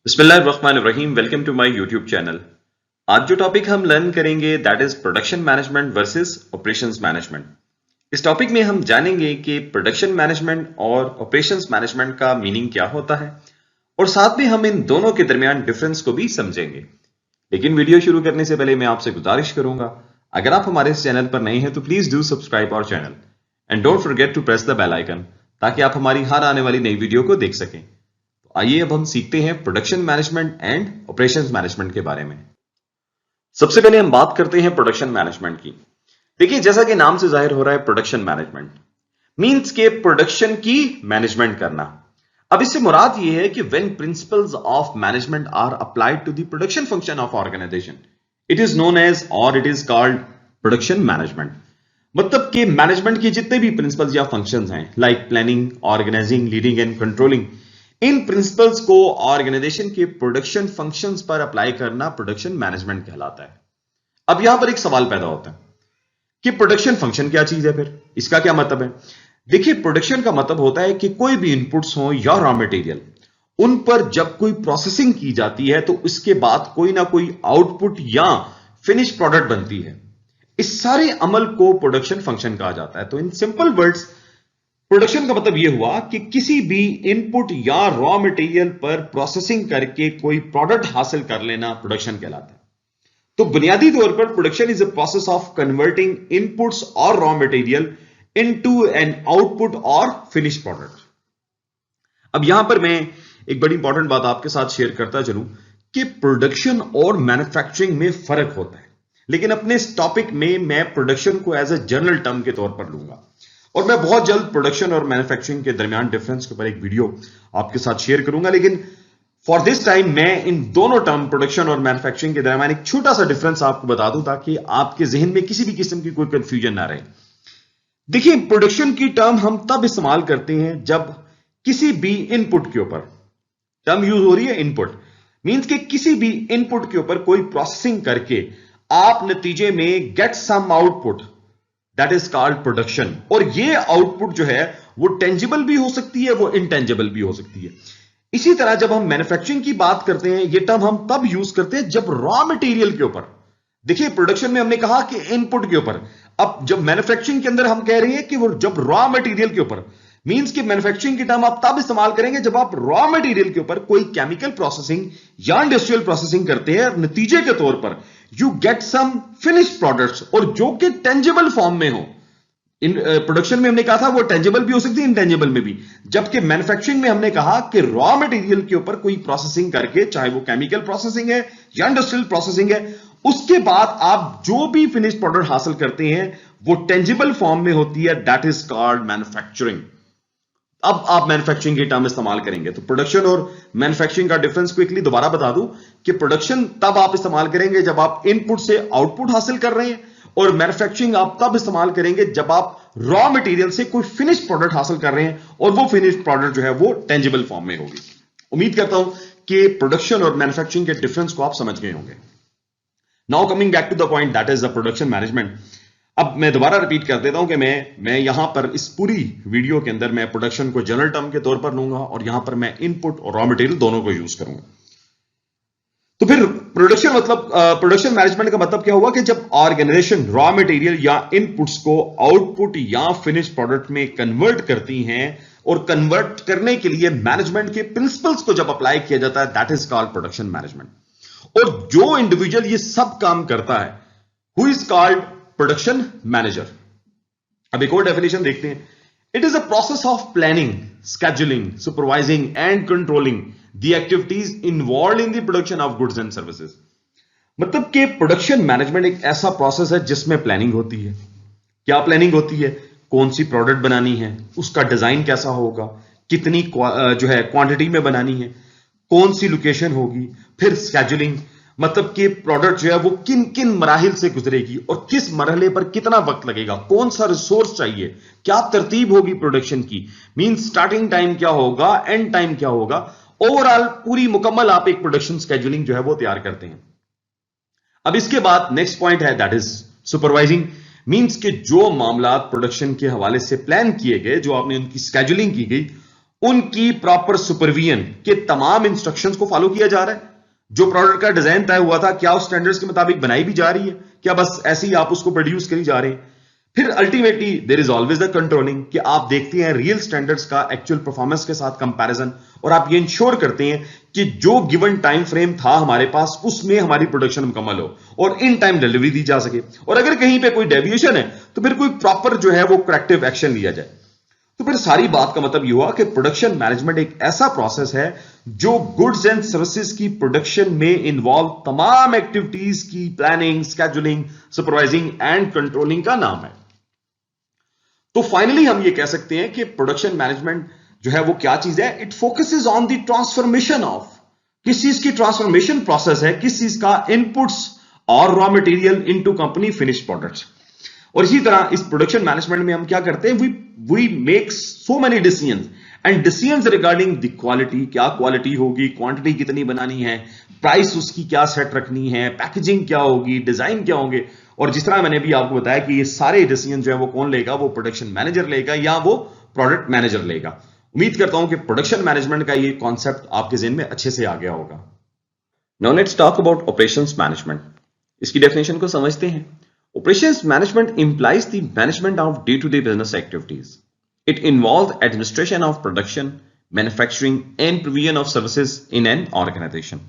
बिस्मिल्लाहिर्रहमानिर्रहीम। Welcome to my YouTube channel. आज जो टॉपिक हम लर्न करेंगे that is production management versus operations management. इस टॉपिक में हम जानेंगे कि प्रोडक्शन मैनेजमेंट और ऑपरेशंस मैनेजमेंट का मीनिंग क्या होता है और साथ में हम इन दोनों के दरमियान डिफरेंस को भी समझेंगे। लेकिन वीडियो शुरू करने से पहले मैं आपसे गुजारिश करूंगा, अगर आप हमारे इस चैनल पर नए हैं तो please do subscribe our channel and don't forget to press the bell icon ताकि आप हमारी हर आने वाली नई वीडियो को देख सकें। आइए अब हम सीखते हैं production management and operations management के बारे में। सबसे पहले हम बात करते हैं प्रोडक्शन मैनेजमेंट की। देखिए, जैसा कि नाम से जाहिर हो रहा है, प्रोडक्शन मैनेजमेंट मींस के प्रोडक्शन की मैनेजमेंट करना। अब इससे मुराद ये है कि when principles of management are applied to the production function of organisation, it is known as और it is called production management. मतलब कि मैनेजमेंट के जितने भी प्रिंसिपल्स या फंक्शंस हैं, like planning, organising, leading and controlling, इन प्रिंसिपल्स को ऑर्गेनाइजेशन के प्रोडक्शन फंक्शंस पर अप्लाई करना प्रोडक्शन मैनेजमेंट कहलाता है। अब यहां पर एक सवाल पैदा होता है कि प्रोडक्शन फंक्शन क्या चीज है, फिर इसका क्या मतलब है। देखिए, प्रोडक्शन का मतलब होता है कि कोई भी इनपुट्स हो या रॉ मटेरियल, उन पर जब कोई प्रोसेसिंग की जाती है तो उसके बाद कोई ना कोई आउटपुट या फिनिश प्रोडक्ट बनती है। इस सारे अमल को प्रोडक्शन फंक्शन कहा जाता है। तो इन सिंपल वर्ड्स, प्रोडक्शन का मतलब यह हुआ कि किसी भी इनपुट या रॉ मटेरियल पर प्रोसेसिंग करके कोई प्रोडक्ट हासिल कर लेना प्रोडक्शन कहलाता है। तो बुनियादी तौर पर production is a process of converting inputs और raw material into an output और फिनिश प्रोडक्ट। अब यहां पर मैं एक बड़ी इंपॉर्टेंट बात आपके साथ शेयर करता चलूं कि प्रोडक्शन और मैन्युफैक्चरिंग में फर्क होता है, लेकिन अपने इस टॉपिक में मैं प्रोडक्शन को एज ए जनरल टर्म के तौर पर लूंगा और मैं बहुत जल्द प्रोडक्शन और मैन्युफैक्चरिंग के दरमियान डिफरेंस के ऊपर एक वीडियो आपके साथ शेयर करूंगा। लेकिन फॉर दिस टाइम मैं इन दोनों टर्म प्रोडक्शन और मैन्युफैक्चरिंग के दरमियान एक छोटा सा डिफरेंस आपको बता दूं ताकि आपके जहन में किसी भी किस्म की कोई कंफ्यूजन ना रहे। देखिए, प्रोडक्शन की टर्म हम तब इस्तेमाल करते हैं जब किसी भी इनपुट के ऊपर, टर्म यूज हो रही है इनपुट, मींस कि किसी भी इनपुट के ऊपर कोई प्रोसेसिंग करके आप नतीजे में get some output, that is called production. और ये आउटपुट जो है वो टेंजिबल भी हो सकती है, वो इनटेंजिबल भी हो सकती है। इसी तरह जब हम मैन्युफैक्चरिंग की बात करते हैं, ये टर्म हम तब यूज करते हैं जब रॉ मटेरियल के ऊपर, देखिए प्रोडक्शन में हमने कहा कि इनपुट के ऊपर, अब जब मैन्युफैक्चरिंग के अंदर हम कह रहे हैं कि वो जब रॉ मटेरियल के ऊपर, मींस कि मैन्युफैक्चरिंग की टर्म आप तब इस्तेमाल करेंगे जब आप रॉ मटेरियल के ऊपर कोई केमिकल प्रोसेसिंग या इंडस्ट्रियल प्रोसेसिंग करते हैं और नतीजे के तौर पर you get some finish products और जो कि टेंजिबल फॉर्म में हो। इन प्रोडक्शन में हमने कहा था वो टेंजिबल भी हो सकती है, इंटेंजिबल में भी, जबकि मैन्युफैक्चरिंग में हमने कहा कि रॉ मटेरियल के ऊपर कोई प्रोसेसिंग करके, चाहे वो केमिकल प्रोसेसिंग है या इंडस्ट्रियल प्रोसेसिंग है, उसके बाद आप जो भी फिनिश प्रोडक्ट हासिल करते हैं वो टेंजिबल फॉर्म में होती है, दैट इज कॉल्ड मैन्युफैक्चरिंग। अब आप मैन्युफैक्चरिंग की टर्म इस्तेमाल करेंगे तो प्रोडक्शन और मैन्युफैक्चरिंग का डिफरेंस क्विकली दोबारा बता दूं कि प्रोडक्शन तब आप इस्तेमाल करेंगे जब आप इनपुट से आउटपुट हासिल कर रहे हैं और मैन्युफैक्चरिंग आप तब इस्तेमाल करेंगे जब आप रॉ मटेरियल से कोई फिनिश प्रोडक्ट हासिल कर रहे हैं और वो फिनिश प्रोडक्ट जो है वो टेंजिबल फॉर्म में होगी। उम्मीद करता हूं कि प्रोडक्शन और मैन्युफैक्चरिंग के डिफरेंस को आप समझ गए होंगे। Now coming back to the point, that is the production management. अब मैं दोबारा रिपीट कर देता हूं कि मैं यहां पर इस पूरी वीडियो के अंदर मैं प्रोडक्शन को जनरल टर्म के तौर पर लूंगा और यहां पर मैं इनपुट और रॉ मटेरियल दोनों को यूज करूंगा। तो फिर प्रोडक्शन मतलब प्रोडक्शन मैनेजमेंट का मतलब क्या हुआ कि जब ऑर्गेनाइजेशन रॉ मटेरियल या इनपुट्स को आउटपुट या फिनिश प्रोडक्ट में कन्वर्ट करती हैं और कन्वर्ट करने के लिए मैनेजमेंट के प्रिंसिपल्स को जब अप्लाई किया जाता है, that is called production management. और जो इंडिविजुअल ये सब काम करता है, who is called production manager. अब एक और डेफिनेशन देखते हैं। It is a process of planning, scheduling, supervising and controlling the activities involved in the production of goods and services। मतलब कि प्रोडक्शन मैनेजमेंट एक ऐसा प्रोसेस है जिसमें प्लानिंग होती है। क्या प्लानिंग होती है? कौन सी प्रोडक्ट बनानी है, उसका डिजाइन कैसा होगा, कितनी जो है क्वांटिटी में बनानी है, कौन सी लोकेशन होगी, फिर स्केजुलिंग, मतलब कि प्रोडक्ट जो है वो किन किन मराहिल से गुजरेगी और किस मरहले पर कितना वक्त लगेगा, कौन सा रिसोर्स चाहिए, क्या तरतीब होगी प्रोडक्शन की, मींस स्टार्टिंग टाइम क्या होगा, एंड टाइम क्या होगा, ओवरऑल पूरी मुकम्मल आप एक प्रोडक्शन स्केजुलिंग जो है वो तैयार करते हैं। अब इसके बाद नेक्स्ट पॉइंट है, दैट इज सुपरवाइजिंग। मींस कि जो मामला प्रोडक्शन के हवाले से प्लान किए गए, जो आपने उनकी स्केजुलिंग की गई, उनकी प्रॉपर सुपरविजन के तमाम इंस्ट्रक्शंस को फॉलो किया जा रहा है, जो प्रोडक्ट का डिजाइन तय हुआ था क्या उस स्टैंडर्ड्स के मुताबिक बनाई भी जा रही है, क्या बस ऐसे ही आप उसको प्रोड्यूस करी जा रहे हैं। फिर ultimately there is always the controlling कि आप देखते हैं रियल स्टैंडर्ड्स का एक्चुअल परफॉर्मेंस के साथ कंपैरिजन, और आप ये इंश्योर करते हैं कि जो गिवन टाइम फ्रेम था हमारे पास उसमें हमारी प्रोडक्शन मुकम्मल हो और इन टाइम डिलीवरी दी जा सके, और अगर कहीं पे कोई डेविएशन है तो फिर कोई प्रॉपर जो है वो करेक्टिव एक्शन लिया जाए। तो फिर सारी बात का मतलब यह हुआ कि प्रोडक्शन मैनेजमेंट एक ऐसा प्रोसेस है जो गुड्स एंड सर्विसेज की प्रोडक्शन में इन्वॉल्व तमाम एक्टिविटीज की planning, scheduling, supervising and controlling का नाम है। तो फाइनली हम ये कह सकते हैं कि प्रोडक्शन मैनेजमेंट जो है वो क्या चीज है, it focuses on the transformation of, किस चीज की ट्रांसफॉर्मेशन प्रोसेस है, किस चीज का इनपुट्स और raw material into company finished products. और इसी तरह इस प्रोडक्शन मैनेजमेंट में हम क्या करते हैं, we make so many decisions and decisions regarding the quality, क्या क्वालिटी होगी, क्वांटिटी कितनी बनानी है, प्राइस उसकी क्या सेट रखनी है, पैकेजिंग क्या होगी, डिजाइन क्या होंगे। और जिस तरह मैंने भी आपको बताया कि ये सारे डिसीजन जो है वो कौन लेगा, वो प्रोडक्शन मैनेजर लेगा या वो प्रोडक्ट मैनेजर लेगा। उम्मीद करता हूं कि प्रोडक्शन मैनेजमेंट का ये कॉन्सेप्ट आपके ज़हन में अच्छे से आ गया होगा। Now let's talk about operations management. इसकी डेफिनेशन को समझते हैं। Operations management implies the management of day-to-day business activities. It involves administration of production, manufacturing and provision of services in an organization.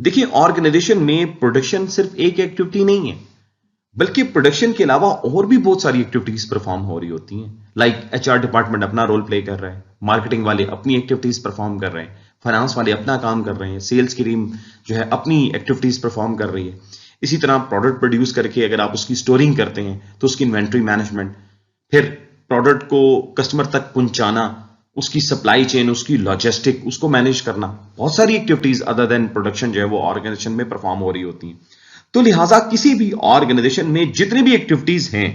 देखिए, ऑर्गेनाइजेशन में प्रोडक्शन सिर्फ एक activity नहीं है, बल्कि प्रोडक्शन के अलावा और भी बहुत सारी एक्टिविटीज परफॉर्म हो रही होती हैं। लाइक एचआर डिपार्टमेंट अपना रोल प्ले कर रहा है, मार्केटिंग वाले अपनी एक्टिविटीज परफॉर्म कर रहे हैं, फाइनेंस वाले अपना काम कर रहे हैं, सेल्स की टीम जो है अपनी एक्टिविटीज परफॉर्म कर रही है। इसी तरह प्रोडक्ट प्रोड्यूस करके अगर आप उसकी स्टोरिंग करते हैं तो उसकी इन्वेंट्री मैनेजमेंट, फिर प्रोडक्ट को कस्टमर तक पहुंचाना, उसकी सप्लाई चेन, उसकी लॉजिस्टिक, उसको मैनेज करना, बहुत सारी एक्टिविटीज अदर देन प्रोडक्शन जो है वो ऑर्गेनाइजेशन में परफॉर्म हो रही होती हैं। तो लिहाजा किसी भी ऑर्गेनाइजेशन में जितनी भी एक्टिविटीज हैं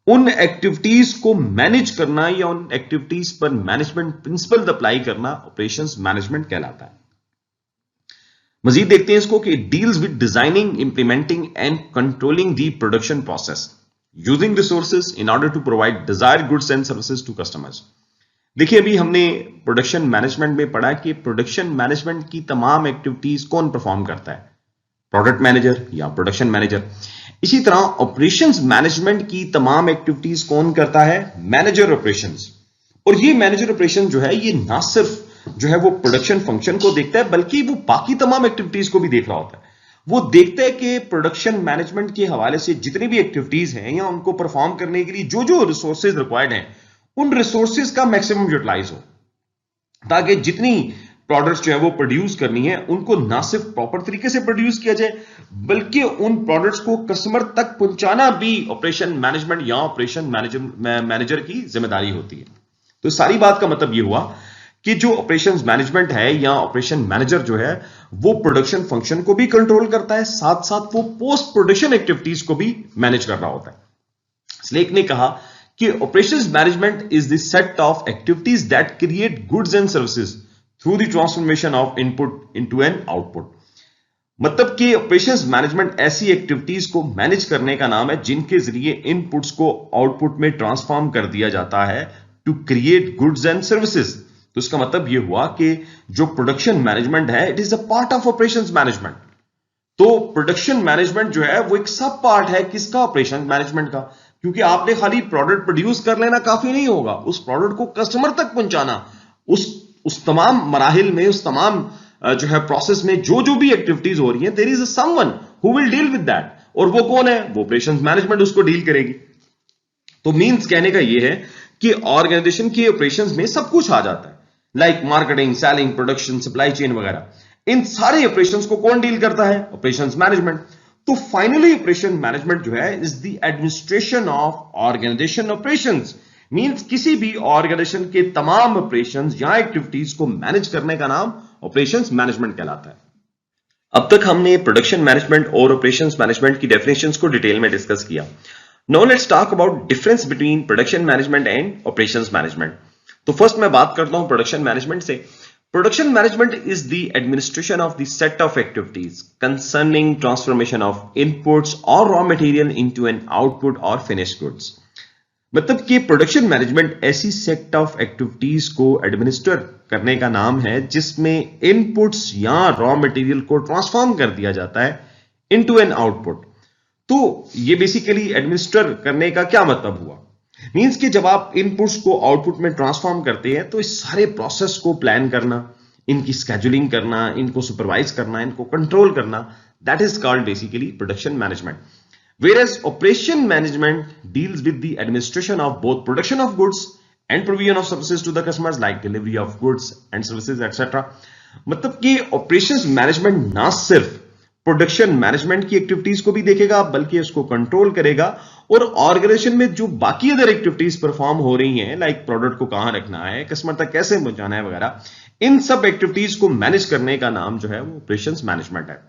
उन एक्टिविटीज को मैनेज करना या उन एक्टिविटीज पर मैनेजमेंट प्रिंसिपल अप्लाई करना ऑपरेशंस मैनेजमेंट कहलाता है। मजीद देखते हैं इसको कि it deals with designing, implementing and controlling the production process using resources in order to provide desired goods and services to customers. देखिए, अभी हमने प्रोडक्शन मैनेजमेंट में पढ़ा कि प्रोडक्शन मैनेजमेंट की तमाम एक्टिविटीज कौन परफॉर्म करता है, प्रोडक्ट मैनेजर या प्रोडक्शन मैनेजर। इसी तरह ऑपरेशंस मैनेजमेंट की तमाम एक्टिविटीज कौन करता है, मैनेजर ऑपरेशंस। और ये मैनेजर ऑपरेशन जो है ये ना सिर्फ जो है वो प्रोडक्शन फंक्शन को देखता है बल्कि वो बाकी तमाम एक्टिविटीज को भी देख रहा होता है। वो देखता है कि प्रोडक्शन मैनेजमेंट के हवाले से जितनी भी एक्टिविटीज हैं या उनको परफॉर्म करने के लिए जो जो रिसोर्सेज रिक्वायर्ड हैं उन रिसोर्सेज का मैक्सिमम यूटिलाइज हो, ताकि जितनी प्रोडक्ट्स जो है वो प्रोड्यूस करनी है उनको ना सिर्फ प्रॉपर तरीके से प्रोड्यूस किया जाए बल्कि उन प्रोडक्ट्स को कस्टमर तक पहुंचाना भी ऑपरेशन मैनेजमेंट या ऑपरेशन मैनेजर की जिम्मेदारी होती है। तो सारी बात का मतलब यह हुआ कि जो ऑपरेशंस मैनेजमेंट है या ऑपरेशन मैनेजर जो है वो प्रोडक्शन फंक्शन को भी कंट्रोल करता है, साथ साथ वो पोस्ट प्रोडक्शन एक्टिविटीज को भी मैनेज कर रहा होता है। स्लेक ने कहा कि operations management is the set of activities that create goods and services through the transformation of input into an output. मतलब कि ऑपरेशंस मैनेजमेंट ऐसी एक्टिविटीज को मैनेज करने का नाम है जिनके जरिए इनपुट्स को आउटपुट में ट्रांसफॉर्म कर दिया जाता है to create goods and services. तो इसका मतलब यह हुआ कि जो प्रोडक्शन मैनेजमेंट है it is a part of operations management. तो प्रोडक्शन मैनेजमेंट जो है वो एक सब पार्ट है किसका, ऑपरेशन मैनेजमेंट का। क्योंकि आपने खाली प्रोडक्ट प्रोड्यूस कर लेना काफी नहीं होगा, उस प्रोडक्ट को कस्टमर तक पहुंचाना, उस तमाम मराहिल में, उस तमाम जो है प्रोसेस में जो जो भी एक्टिविटीज हो रही है there is someone who will deal with that. और वो कौन है, वो ऑपरेशंस मैनेजमेंट उसको डील करेगी। तो मीन्स कहने का ये है कि ऑर्गेनाइजेशन के ऑपरेशंस में सब कुछ आ जाता है, like marketing, selling, production, supply chain वगैरह। इन सारे ऑपरेशंस को कौन डील करता है, ऑपरेशंस मैनेजमेंट। तो फाइनली ऑपरेशन मैनेजमेंट जो है is the administration of organisation operations. Means किसी भी ऑर्गेनाइजेशन के तमाम ऑपरेशंस या एक्टिविटीज को मैनेज करने का नाम ऑपरेशंस मैनेजमेंट कहलाता है। अब तक हमने प्रोडक्शन मैनेजमेंट और ऑपरेशंस मैनेजमेंट की डेफिनेशंस को डिटेल में डिस्कस किया। Now let's talk about difference between production management and operations management. तो फर्स्ट मैं बात करता हूं प्रोडक्शन मैनेजमेंट से। Production management is the administration of the set of activities concerning transformation of inputs और raw material into an output और finished goods. मतलब कि प्रोडक्शन मैनेजमेंट ऐसी सेट ऑफ एक्टिविटीज को एडमिनिस्टर करने का नाम है जिसमें इनपुट्स या रॉ मटेरियल को ट्रांसफॉर्म कर दिया जाता है इनटू एन आउटपुट। तो ये बेसिकली एडमिनिस्टर करने का क्या मतलब हुआ? मींस कि जब आप इनपुट्स को आउटपुट में ट्रांसफॉर्म करते हैं तो इस सारे प्रोसेस को प्लान करना, इनकी स्केड्यूलिंग करना, इनको सुपरवाइज करना, इनको कंट्रोल करना, that is called basically production management. Whereas operation management deals with the administration of both production of goods and provision of services to the customers like delivery of goods and services etc. मतलब कि operations management ना सिर्फ production management की activities को भी देखेगा बल्कि इसको कंट्रोल करेगा और ऑर्गेनाइजेशन में जो बाकी अदर एक्टिविटीज परफॉर्म हो रही हैं लाइक प्रोडक्ट को कहां रखना है, कस्टमर तक कैसे पहुंचाना है वगैरह, इन सब एक्टिविटीज को मैनेज करने का नाम जो है वो ऑपरेशंस मैनेजमेंट है।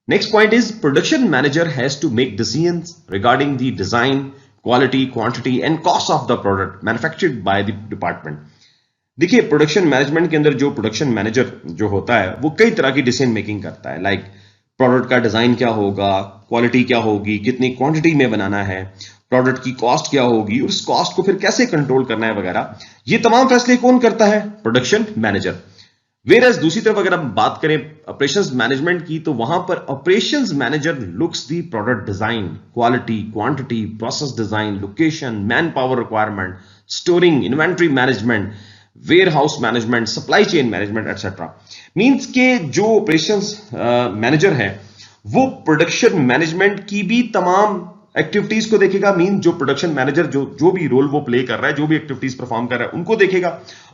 Next point is production manager has to make decisions regarding the design, quality, quantity and cost of the product manufactured by the department. देखिए प्रोडक्शन मैनेजमेंट के अंदर जो प्रोडक्शन मैनेजर जो होता है वो कई तरह की डिसीजन मेकिंग करता है, लाइक प्रोडक्ट का डिजाइन क्या होगा, क्वालिटी क्या होगी, कितनी क्वांटिटी में बनाना है, प्रोडक्ट की कॉस्ट क्या होगी और उस कॉस्ट को फिर कैसे कंट्रोल करना है वगैरह, ये तमाम फैसले कौन करता है? Production manager. वेरएज दूसरी तरफ अगर हम बात करें ऑपरेशंस मैनेजमेंट की तो वहां पर operations manager looks the product design, quality, quantity, process design, location, manpower requirement, storing, inventory management, warehouse management, supply chain management etcetera. Means के जो ऑपरेशंस मैनेजर है वो प्रोडक्शन मैनेजमेंट की भी तमाम एक्टिविटीज को देखेगा। मीन जो प्रोडक्शन मैनेजर जो भी रोल वो प्ले कर रहा है, जो भी एक्टिविटीज परफॉर्म कर रहा है उनको देखेगा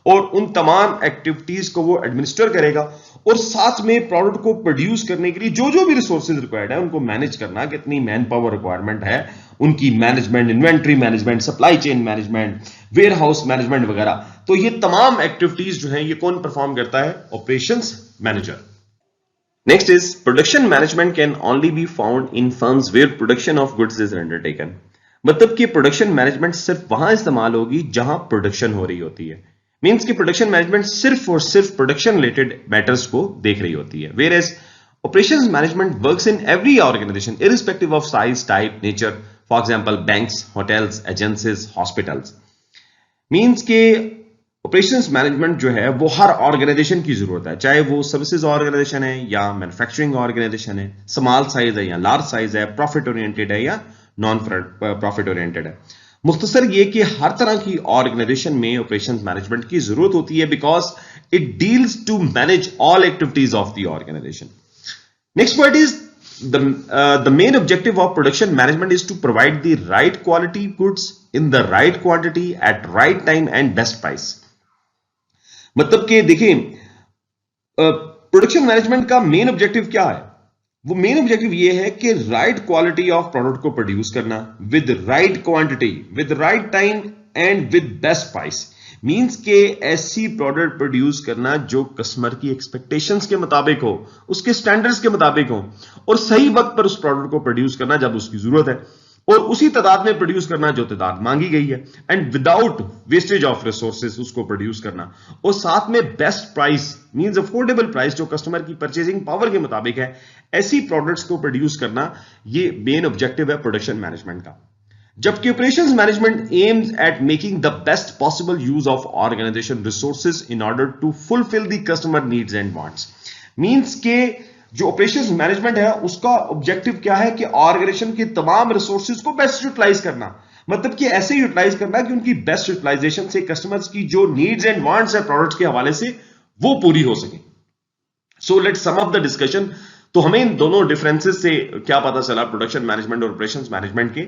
और उन तमाम एक्टिविटीज को वो एडमिनिस्टर करेगा और साथ में प्रोडक्ट को प्रोड्यूस करने के लिए जो जो भी रिसोर्सेज रिक्वायर्ड है उनको मैनेज करना, कितनी मैन पावर रिक्वायरमेंट है, उनकी management, inventory management, supply chain management, warehouse management वगैरह। तो ये तमाम एक्टिविटीज जो है ये कौन परफॉर्म करता है? Operations manager. Next is production management can only be found in firms where production of goods is undertaken. मतलब कि प्रोडक्शन मैनेजमेंट सिर्फ वहां इस्तेमाल होगी जहां प्रोडक्शन हो रही होती है। मींस कि प्रोडक्शन मैनेजमेंट सिर्फ और सिर्फ प्रोडक्शन रिलेटेड मैटर्स को देख रही होती है। Whereas operations management works in every organization irrespective of size, type, nature. For example, banks, hotels, agencies, hospitals. Means के ऑपरेशंस मैनेजमेंट जो है वो हर ऑर्गेनाइजेशन की जरूरत है, चाहे वो सर्विसेज ऑर्गेनाइजेशन है या मैन्युफैक्चरिंग ऑर्गेनाइजेशन है, स्मॉल साइज है या लार्ज साइज है, प्रॉफिट ओरिएंटेड है या नॉन प्रॉफिट ओरिएंटेड है। मुख्तसर ये कि हर तरह की ऑर्गेनाइजेशन में ऑपरेशंस मैनेजमेंट की जरूरत होती है because it deals to manage all activities of the organisation. Next point is the main objective of production management is to provide the right quality goods in the right quantity at right time and best price. मतलब कि देखिए production management का main objective क्या है? वो main objective ये है कि राइट क्वालिटी ऑफ प्रोडक्ट को प्रोड्यूस करना with right quantity, with right time and with best price. Means के ऐसी प्रोडक्ट प्रोड्यूस करना जो कस्टमर की एक्सपेक्टेशंस के मुताबिक हो, उसके स्टैंडर्ड्स के मुताबिक हो और सही वक्त पर उस प्रोडक्ट को प्रोड्यूस करना जब उसकी जरूरत है और उसी तादाद में प्रोड्यूस करना जो तादाद मांगी गई है and without wastage of resources उसको प्रोड्यूस करना और साथ में best price means affordable price जो कस्टमर की परचेजिंग पावर के मुताबिक है, ऐसी प्रोडक्ट्स को प्रोड्यूस करना ये मेन ऑब्जेक्टिव है प्रोडक्शन मैनेजमेंट का। जबकि operations management aims at making the best possible use of organisation resources in order to fulfil the customer needs and wants. Means के जो ऑपरेशंस मैनेजमेंट है उसका ऑब्जेक्टिव क्या है कि ऑर्गेनाइजेशन के तमाम रिसोर्सेज को बेस्ट यूटिलाइज करना, मतलब कि ऐसे यूटिलाइज करना कि उनकी बेस्ट यूटिलाइजेशन से कस्टमर्स की जो नीड्स एंड वांट्स है प्रोडक्ट्स के हवाले से वो पूरी हो सके। So let's sum up the discussion. तो हमें इन दोनों डिफरेंसेस से क्या पता चला प्रोडक्शन मैनेजमेंट और ऑपरेशंस मैनेजमेंट के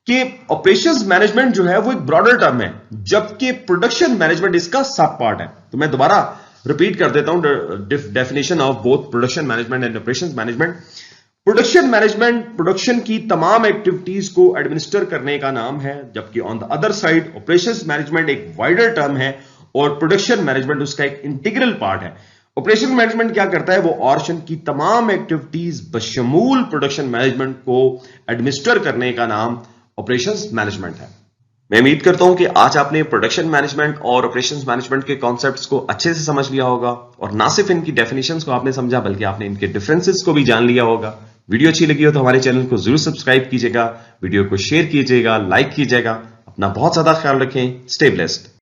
कि ऑपरेशंस मैनेजमेंट जो है वो एक ब्रॉडर टर्म है जबकि प्रोडक्शन मैनेजमेंट इसका सब पार्ट है। तो मैं दोबारा रिपीट कर देता हूं definition of both production management and operations management. Production management production की तमाम एक्टिविटीज को एडमिनिस्टर करने का नाम है, जबकि on the other side operations management एक वाइडर टर्म है और प्रोडक्शन मैनेजमेंट उसका एक इंटीग्रल पार्ट है। ऑपरेशन मैनेजमेंट क्या करता है? वो ऑर्गेनाइजेशन की तमाम एक्टिविटीज बशमूल प्रोडक्शन मैनेजमेंट को एडमिनिस्टर करने का नाम ऑपरेशंस मैनेजमेंट है। मैं उम्मीद करता हूं कि आज आपने प्रोडक्शन मैनेजमेंट और ऑपरेशंस मैनेजमेंट के कॉन्सेप्ट्स को अच्छे से समझ लिया होगा और ना सिर्फ इनकी डेफिनेशंस को आपने समझा बल्कि आपने इनके डिफरेंसेस को भी जान लिया होगा। वीडियो अच्छी लगी हो तो हमारे चैनल को जरूर सब्सक्राइब कीजिएगा, वीडियो को शेयर कीजिएगा, लाइक कीजिएगा अपना बहुत ज्यादा ख्याल रखें। Stay blessed.